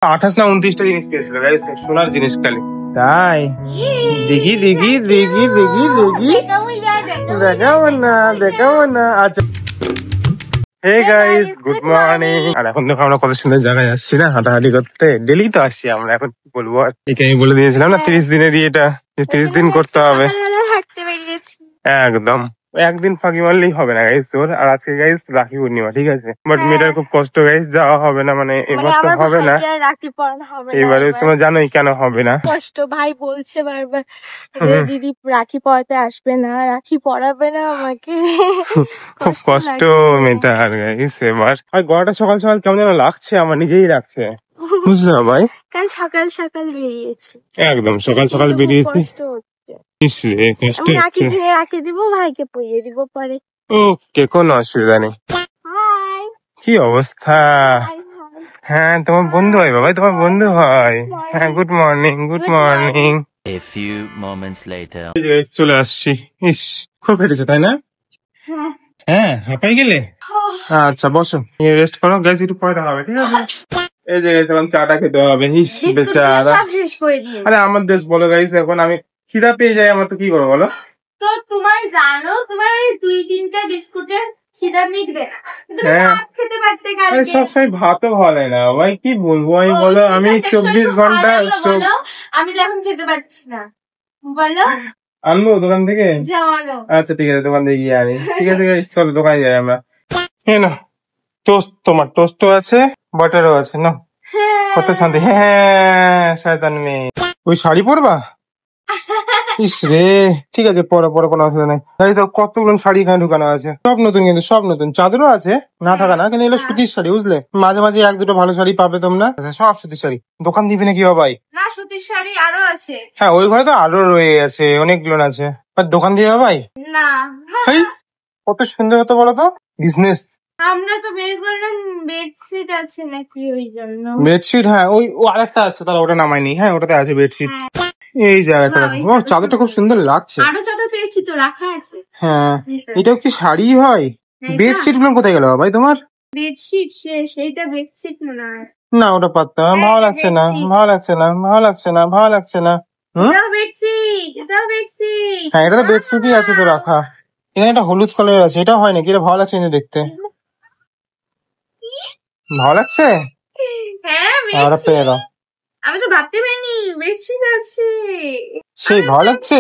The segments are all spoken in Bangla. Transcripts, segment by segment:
28 না 29টা জিনিস পেয়েছিল গাইস, সোনার জিনিস খালি। তাই দেখি দেখি দেখি দেখি দেখি দেখাবো না। আচ্ছা হে গাইস, গুড মর্নিং। আর এখন দেখো আমরা কত সুন্দর জায়গায় আসছি না হাঁটাহাঁটি করতে। ডেলি তো আসছি আমরা, এখন কি বলবো আর। একে আমি বলে দিয়েছিলাম না 30 দিনের ইয়েটা, 30 দিন করতে হবে একদম। একদিন ফাঁকি মারলেই হবে না গাইস তোর। আর আজকে গাইস রাখি পূর্ণিমা, ঠিক আছে, বাট মেয়েটার খুব কষ্ট গাইস, যাওয়া হবে না, মানে এবার তো হবে না। এবারে তোমরা জানোই কেন হবে না, কষ্ট। ভাই বলছে বারবার যে দিদি রাখি পরাতে আসবে না, রাখি পরাবে না আমাকে। খুব কষ্ট মেয়েটার গাইস এবার। আর গলাটা সকাল সকাল কেমন যেন লাগছে, আমার নিজেই লাগছে, বুঝলে ভাই। কাল সকাল সকাল বেরিয়েছি, একদম সকাল সকাল বেরিয়েছি। রাখি কিনে রাখি দিব, ভাইকে পরিয়ে দিব পরে। ওকে, কোনো অসুবিধা নেই। কি অবস্থা? হ্যাঁ তোমার বন্ধু হয় বাবা, তোমার বন্ধু হয়। হ্যাঁ good morning, good morning. A few moments later. চলে আসছি। ইস খুব হেঁটেছে তাই না? হ্যাঁ হাঁপাই গেলে? আচ্ছা বসো, রেস্ট করো গাইস, একটু পরে দেখা হবে, ঠিক আছে? এই যে গাইস এখন চাটা খেতে হবে। ইস বেচারা। আরে আমার দেশ বলো গাইস, এখন আমি খিদা পেয়ে যাই আমার, তো কি করবো বলো? তো তোমার জানো, তোমার ওই 2-3টা বিস্কুটের খিদা মিটবে না, খেতে পারতে কালকে। সবসময় ভাতও ভালো না ভাই, কি বলবো আমি বলো। আমি 24 ঘন্টা আমি তো এখন খেতে পারছি না, বলো আনবো দোকান থেকে? যাওয়ানো। আচ্ছা ঠিক আছে, দোকান থেকে গিয়ে আনি। ঠিক আছে চলো দোকানে যাই আমরা। না টোস্ট, তোমার টোস্টও আছে, বাটারও আছে না। কত শান্তি। হ্যাঁ শয়তান মেয়ে। ওই শাড়ি পরবা? ইস রে, ঠিক আছে পরো পরো, কোনো অসুবিধা নেই। তাই তো কতগুলো শাড়ি এখানে ঢুকানো আছে, সব নতুন, কিন্তু সব নতুন। চাদরও আছে, না থাকা না, কিন্তু এগুলো সুতির শাড়ি, বুঝলে। মাঝে মাঝে এক দুটো ভালো শাড়ি পাবে তোমরা, সব সুতির শাড়ি। দোকান দিবি নাকি ভাই? না সুতির শাড়ি আরো আছে। হ্যাঁ ওই ঘরে তো আরো রয়ে আছে, অনেকগুলো আছে। দোকান দিয়ে ভাই না, কত সুন্দর হতো বলো তো বিজনেস। আমরা তো বের করলাম বেডশিট আছে নাকি, ওই জন্য। বেডশিট, হ্যাঁ ওই আরেকটা আছে, তাহলে ওটা নামাইনি। হ্যাঁ ওটাতে আছে বেডশিট। এই জায়গাটা ও চাদরটা খুব সুন্দর লাগছে। আরো চাদর পেয়েছি তো, রাখা আছে। হ্যাঁ এটাও কি শাড়ি হয়? বেডশিট গুলো কোথায় গেল ভাই তোমার? বেডশিট শেষ, এইটা বেডশিট মনে হয়। না ওটা পারতাম, ভালো লাগছে না, ভালো লাগছে না, ভালো লাগছে না, ভালো লাগছে না। এটাও বেডশিট, এটাও বেডশিট। হ্যাঁ এটা তো বেডশিটই আছে তো রাখা। এখানে একটা হলুদ কালার আছে, এটা হয় নাকি? এটা ভালো লাগছে কিন্তু দেখতে। ভালো লাগছে? হ্যাঁ পেয়ে দাও। আমি তো ভাবতে পারিনি বেডশিট আছে। সেই ভালো লাগছে।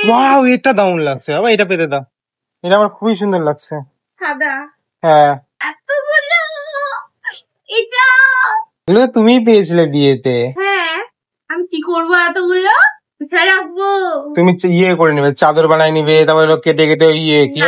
ওয়াও এটা দারুণ লাগছে বাবা, এটা পেতে দাও। এটা আমার খুবই সুন্দর লাগছে। সাদা, হ্যাঁ এতগুলো। এটা এগুলো তুমি পেয়েছিলে বিয়েতে। হ্যাঁ আমি কি করবো এতগুলো, কোথায় রাখবো? তুমি ইয়ে করে নিবে, চাদর বানাই নিবে, তারপরে কেটে কেটে ইয়ে কি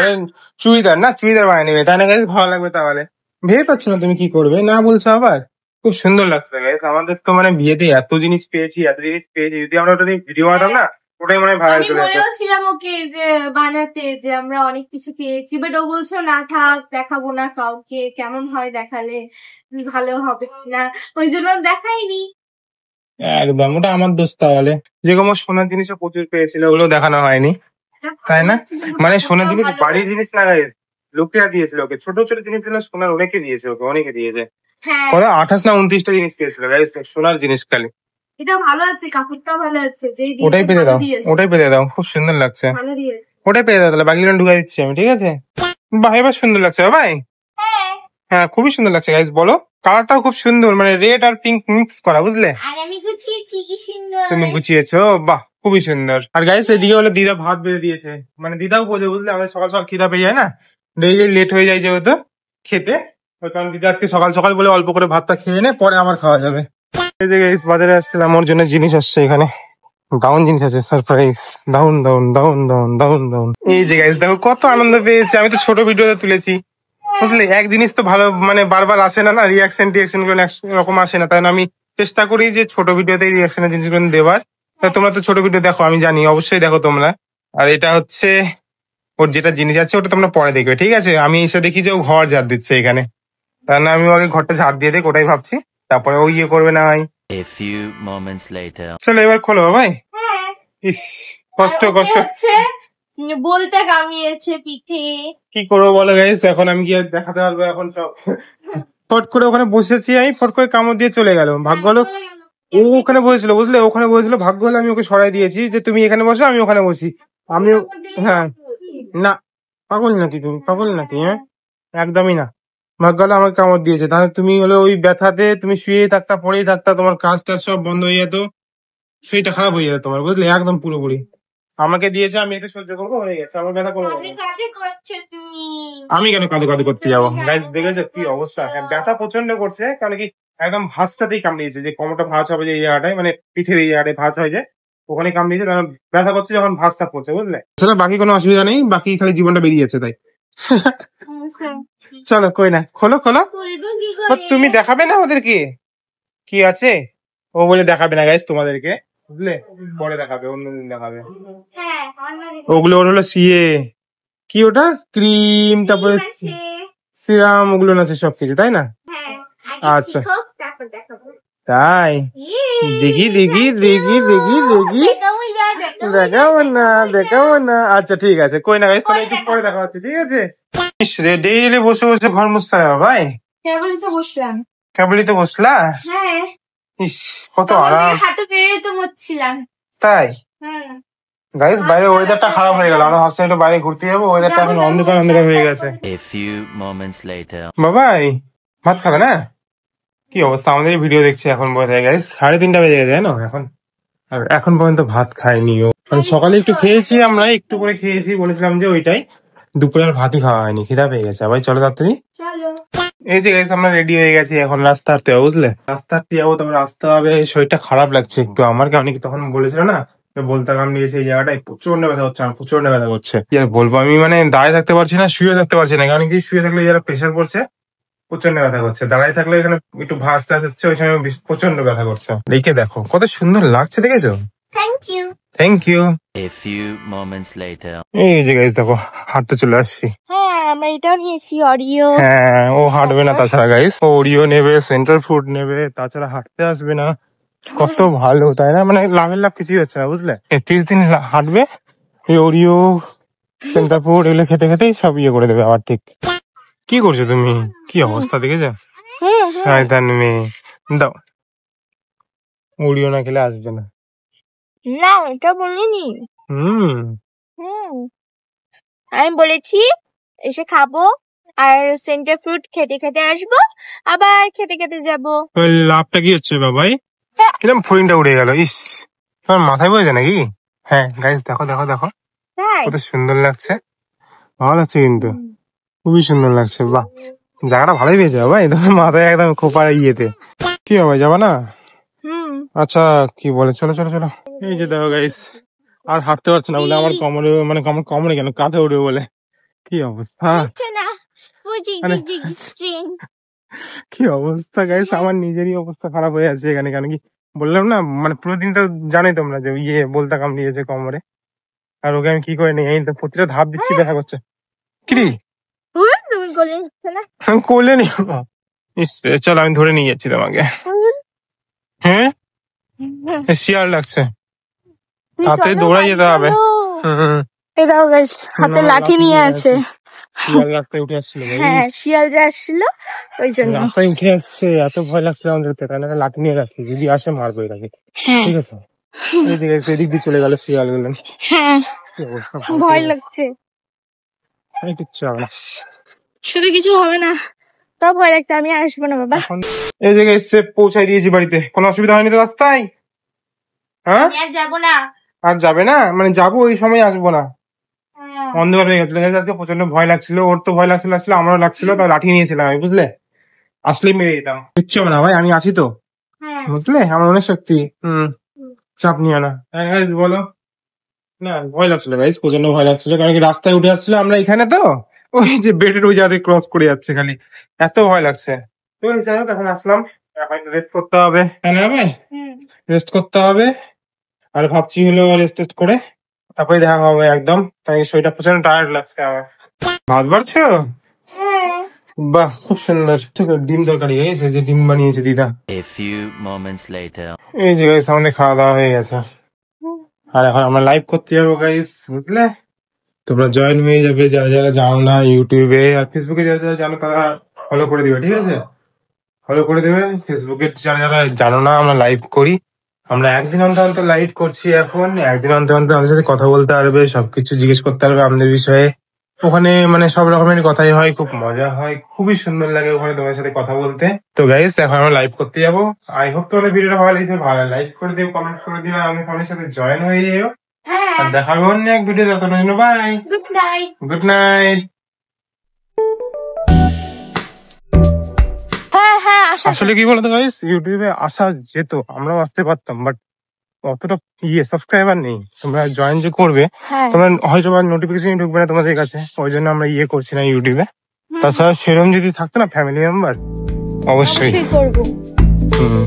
চুড়িদার, না চুড়িদার বানাই নিবে, তাই না গাইস? ভালো লাগবে তাহলে। ভেবে পাচ্ছ না তুমি কি করবে, না বলছো আবার। খুব সুন্দর লাগছে গাইস, আমাদের তো মানে বিয়েতে এত জিনিস পেয়েছি, এত জিনিস পেয়েছি, যদি আমরা ওটা নিয়ে ভিডিও বানাতাম না, ওটাই মানে ভাইরাল চলে যেত। আমি বলেছিলাম ওকে যে বানাতে, যে আমরা অনেক কিছু পেয়েছি, বাট ও বলছো না থাক, দেখাবো না কাউকে, কেমন হয় দেখালে, ভালো হবে না, ওই জন্য দেখাইনি। একদম ওটা আমার দোষ তাহলে। যেরকম সোনার জিনিসও প্রচুর পেয়েছিল, ওগুলো দেখানো হয়নি, তাই না? মানে সোনার জিনিস, বাড়ির জিনিস না গাইস, লোকেরা দিয়েছিল ওকে। ছোট ছোট জিনিস দিলে সোনার অনেকে দিয়েছে ওকে, অনেকে দিয়েছে। 28 না 29টা জিনিস পেয়েছিল গাইস, সোনার জিনিস খালি। এটা ভালো আছে, কাপড়টাও ভালো আছে। ওটাই পেতে দাও, ওটাই পেতে দাও, খুব সুন্দর লাগছে। ওটাই পেতে দাও, তাহলে বাকিগুলো ঢুকাই দিচ্ছি আমি, ঠিক আছে? বাহ এবার সুন্দর লাগছে ভাই। হ্যাঁ খুবই সুন্দর লাগছে গাইস, বলো। কালারটাও খুব সুন্দর, মানে রেড আর পিঙ্ক মিক্স করা, বুঝলে। আমি গুছিয়েছি, কি সুন্দর। তুমি গুছিয়েছো, বাহ খুবই সুন্দর। আর গাইস এদিকে হলো দিদা ভাত বেড়ে দিয়েছে, মানে দিদাও বোঝে, বুঝলে, আমাদের সকাল সকাল খিদা পেয়ে যায় না, ডেইলি লেট হয়ে যায় যেহেতু খেতে, ওই কারণ দিদা আজকে সকাল সকাল বলে অল্প করে ভাতটা খেয়ে নে, পরে আমার খাওয়া যাবে। এই যে গাইস বাজারে আসছিলাম, ওর জন্য জিনিস আসছে এখানে, দাউন জিনিস আছে, সারপ্রাইজ। দাউন দাউন দাউন দাউন দাউন দাউন। এই যে গাইস দেখো কত আনন্দ পেয়েছি, আমি তো ছোট ভিডিওতে তুলেছি, বুঝলি। এক জিনিস তো ভালো মানে বারবার আসে না, না রিয়াকশন টিয়াকশন গুলো এরকম আসে না, তাই না? আমি চেষ্টা করি যে ছোট ভিডিওতে রিয়াকশনের জিনিসগুলো দেওয়ার। তোমরা তো ছোট ভিডিও দেখো, আমি জানি, অবশ্যই দেখো তোমরা। আর এটা হচ্ছে ওর যেটা জিনিস আছে, ওটা তোমরা পরে দেখবে, ঠিক আছে? আমি এসে দেখি যে ও ঘর ঝাড় দিচ্ছে এখানে, তার না আমি ওকে ঘরটা ঝাড় দিয়ে দেখ, ওটাই ভাবছি, তারপরে ও ইয়ে করবে না ভাই। A few moments later. চলো এবার খোলো ভাই। ইস কষ্ট কষ্ট বলতে কামিয়েছে পিঠে। কি করবো বলো গাইস, এখন আমি কি আর দেখাতে পারবো এখন সব? ফট করে ওখানে বসেছি আমি, ফট করে কামড় দিয়ে চলে গেল। ভাগ্য হলো ও ওখানে বসেছিল, বুঝলে, ওখানে বসেছিল, ভাগ্য হলো আমি ওকে সরাই দিয়েছি যে তুমি এখানে বসো, আমি ওখানে বসি। আমিও হ্যাঁ, না পাগল নাকি তুমি, পাগল নাকি? হ্যাঁ, একদমই না। ভাগ্য হলো আমাকে কামড় দিয়েছে, তাহলে তুমি হলো ওই ব্যথাতে তুমি শুয়েই থাকতা, পড়েই থাকতা, তোমার কাজ টাজ সব বন্ধ হয়ে যেত, শরীরটা খারাপ হয়ে যেত তোমার, বুঝলে, একদম পুরোপুরি। আমাকে দিয়েছে, আমি এটা সহ্য করবো, হয়ে গেছে, আমার ব্যথা করবো। আমি কেন কাঁদো কাঁদো করতে যাবো? গাইস দেখেছো কি অবস্থা? হ্যাঁ, ব্যথা প্রচন্ড করছে, কারণ কি একদম ভাঁজটাতেই কামড়িয়েছে, যে কোমরটা ভাঁজ হবে যে এই জায়গাটায়, মানে পিঠের এই জায়গাটায় ভাঁজ হয়ে যায়, ওখানে কামড়িয়েছে, তখন ব্যথা করছে যখন ভাঁজটা পড়ছে, বুঝলে। আসলে বাকি কোনো অসুবিধা নেই, বাকি খালি জীবনটা বেরিয়ে যাচ্ছে তাই। চলো কই না, খোলো খোলো। তুমি দেখাবে না ওদেরকে কি আছে? ও বলে দেখাবে না গাইস তোমাদেরকে, বুঝলে, পরে দেখাবে, অন্যদিন দেখাবে। ওগুলো ওর হলো সিএ, কি ওটা ক্রিম, তারপরে সিরাম, ওগুলো আছে সবকিছু, তাই না? আচ্ছা তাই, দেখি দেখি দেখি দেখি দেখি, দেখাবো না দেখাবো না। আচ্ছা ঠিক আছে, কই না গাইস, তাহলে একটু পরে দেখা হচ্ছে, ঠিক আছে। ডেইলি বসে বসে ঘর মুছতে হবে ভাই। কেবলই তো বসলাম। কেবলই তো বসলা? হ্যাঁ, ইস কত আরাম। হাঁটু কেড়ে তো মুছছিলাম। তাই গাইস, বাইরে ওয়েদারটা খারাপ হয়ে গেল, আমরা ভাবছিলাম একটু বাইরে ঘুরতে যাবো, ওয়েদারটা এখন অন্ধকার অন্ধকার হয়ে গেছে। A few moments later. বাবাই ভাত খাবে না? কি অবস্থা, আমাদের ভিডিও দেখছে এখন বোধ হয় গাইস, 3:30 বেজে গেছে জানো এখন, আর এখন পর্যন্ত ভাত খায়নি ও। মানে সকালে একটু খেয়েছি আমরা, একটু করে খেয়েছি, বলেছিলাম যে ওইটাই, দুপুরে আর ভাতই খাওয়া হয়নি, খিদা পেয়ে গেছে। ভাই চলো তাড়াতাড়ি। চলো। এই যে গাইস আমরা রেডি হয়ে গেছি, এখন রাস্তা হাঁটতে হবে, বুঝলে, রাস্তা হাঁটতে যাবো, তারপর রাস্তা হবে। শরীরটা খারাপ লাগছে একটু আমার, কেমন কি তখন বলেছিল না, বলতে কামড়িয়েছে এই জায়গাটায়, প্রচন্ড ব্যথা হচ্ছে, আমার প্রচন্ড ব্যথা করছে। কি আর বলবো, আমি মানে দাঁড়িয়ে থাকতে পারছি না, শুয়ে থাকতে পারছি না, কারণ কি শুয়ে থাকলে যারা প্রেশার পড়ছে, প্রচন্ড ব্যথা করছে। দাঁড়ায় থাকলে এখানে একটু ভাঁজ টাজ হচ্ছে, ওই সময় প্রচন্ড ব্যথা করছে। দেখে দেখো কত সুন্দর লাগছে, দেখেছো? Thank you. Thank you. A few moments later. এই যে গাইস দেখো, হাঁটতে চলে আসছি। হ্যাঁ, আমরা এটাও নিয়েছি, অরিও। হ্যাঁ, ও হাঁটবে না তাছাড়া গাইস, ও ওরিও নেবে, সেন্টার ফুড নেবে, তাছাড়া হাঁটতে আসবে না। কত ভালো তাই না, মানে লাভের লাভ কিছুই হচ্ছে না, বুঝলে। 30 দিন হাঁটবে, এই ওরিও সেন্টার ফুড এগুলো খেতে খেতেই সব ইয়ে করে দেবে আবার, ঠিক। কি করছো তুমি? কি অবস্থা দেখেছো? শয়তান মেয়ে, দাও। ওরিও না খেলে আসবে না। না, এটা বলিনি। হুম আমি বলেছি এসে খাবো, আর সেন্টার ফ্রুট খেতে খেতে আসবো, আবার খেতে খেতে যাবো। ওই লাভটা কি হচ্ছে বাবাই? এরকম ফড়িংটা উড়ে গেল, ইস, তোমার মাথায় বয়েছে নাকি? হ্যাঁ গাইস দেখো দেখো দেখো, তাই? কত সুন্দর লাগছে, ভালো লাগছে কিন্তু, খুবই সুন্দর লাগছে। বাহ, জায়গাটা ভালোই পেয়েছে ভাই, তোমার মাথায় একদম খোপা ইয়েতে। কি হবে, যাবা না? আচ্ছা কি বলে, চলো চলো চলো। এই যে দেখো গাইস, আর হাঁটতে পারছে না বলে আমার কোমরে, মানে কোমরে কেন কাঁধে উঠবে বলে, কি অবস্থা, মানে কি অবস্থা গাইস, আমার নিজেরই অবস্থা খারাপ হয়ে আছে এখানে। কেন কি বললাম না, মানে পুরো দিন তো জানোই তোমরা যে ইয়ে বলতা কামড়িয়েছে কোমরে, আর ওকে আমি কি করে নিই, এই তো প্রতিটা ধাপ দিচ্ছি, ব্যথা করছে। কি তুমি গলে নিচ্ছ না? আমি কোলে নিব? ইস রে, চলো আমি ধরে নিয়ে যাচ্ছি তোমাকে। হ্যাঁ, শিয়াল লাগছে, হাতে দৌড়াই যেতে হবে। এই দেখো গাইস, হাতে লাঠি নিয়ে আছে। শিয়াল রাস্তায় উঠে আসছিল, হ্যাঁ, শিয়াল যা আসছিল ওই জন্য। রাস্তায় উঠে আসছে, এত ভয় লাগছে আমাদেরকে, তাই না লাঠি নিয়ে রাখছি, যদি আসে মারবো এটাকে, ঠিক আছে। এইদিকে এদিক দিয়ে চলে গেল শিয়াল গুলো, হ্যাঁ, ভয় লাগছে। কিচ্ছু হবে না, শুধু কিছু হবে না, তো ভয় লাগছে, আমি আসবো না বাবা। এই জায়গায় এসে পৌঁছাই দিয়েছি বাড়িতে, কোনো অসুবিধা হয়নি তো রাস্তায়? হ্যাঁ, আর যাবো না। আর যাবে না মানে যাবো, ওই সময় আসবো না, অন্ধকার হয়ে গেছিল। আজকে প্রচন্ড ভয় লাগছিল, ওর তো ভয় লাগছিল, আসলে আমারও লাগছিল, তাই লাঠি নিয়েছিলাম আমি, বুঝলে, আসলেই মেরে দিতাম। কিচ্ছু হবে না ভাই, আমি আছি তো, বুঝলে, আমার অনেক শক্তি। চাপ নিও না। বলো না, ভয় লাগছিল গাইস, প্রচন্ড ভয় লাগছিল, কারণ কি রাস্তায় উঠে আসছিল আমরা এখানে, তো ওই যে বেডের ওই জায়গায় ক্রস করে যাচ্ছে খালি, এত ভয় লাগছে। তো যাই হোক, এখন আসলাম, এখন রেস্ট করতে হবে, তাই না ভাই? রেস্ট করতে হবে, আর ভাবছি হলো রেস্ট টেস্ট করে তারপরে দেখা হবে একদম, কারণ শরীরটা প্রচন্ড টায়ার্ড লাগছে আমার। ভাত বাড়ছো? বাহ, খুব সুন্দর। ডিম তরকারি হয়েছে, যে ডিম বানিয়েছে দিদা। A few moments later. এই যে গাইস আমাদের খাওয়া দাওয়া হয়ে গেছে, আর এখন আমরা লাইভ করতে যাবো গাইস, বুঝলে। তোমরা জয়েন হয়ে যাবে, যারা যারা জানো না, ইউটিউবে আর ফেসবুকে যারা যারা জানো তারা ফলো করে দিবে, ঠিক আছে। ফলো করে দেবে। ফেসবুকে যারা যারা জানো না, আমরা লাইভ করি, আমরা একদিন অন্তর অন্তর লাইভ করছি। এখন একদিন অন্তর অন্তর আমাদের সাথে কথা বলতে পারবে, সবকিছু জিজ্ঞেস করতে পারবে আমাদের বিষয়ে। ওখানে মানে সব রকমের কথাই হয়, খুব মজা হয়, খুবই সুন্দর লাগে ওখানে তোমার সাথে কথা বলতে। তো গাইস এখন আমরা লাইভ করতে যাবো। আই হোপ তোমাদের ভিডিওটা ভালো লাগছে, ভালো লাইক করে দিও, কমেন্ট করে দিও, আর আমাদের সাথে জয়েন হয়ে যেও। হ্যাঁ, আর দেখা হবে অন্য এক ভিডিও, ততক্ষণ bye, good night. Good night. হ্যাঁ আসলে কি বলতো গাইস, ইউটিউবে আসা যেত, আমরাও আসতে পারতাম, বাট অতটা সাবস্ক্রাইবার নেই। তোমরা জয়েন যে করবে, হ্যাঁ তোমরা হয়তো বা নোটিফিকেশন ঢুকবে না তোমাদের কাছে, ওই জন্য আমরা করছি না ইউটিউবে। তাছাড়া সেরকম যদি থাকতো না ফ্যামিলি মেম্বার, অবশ্যই করবো। হুম।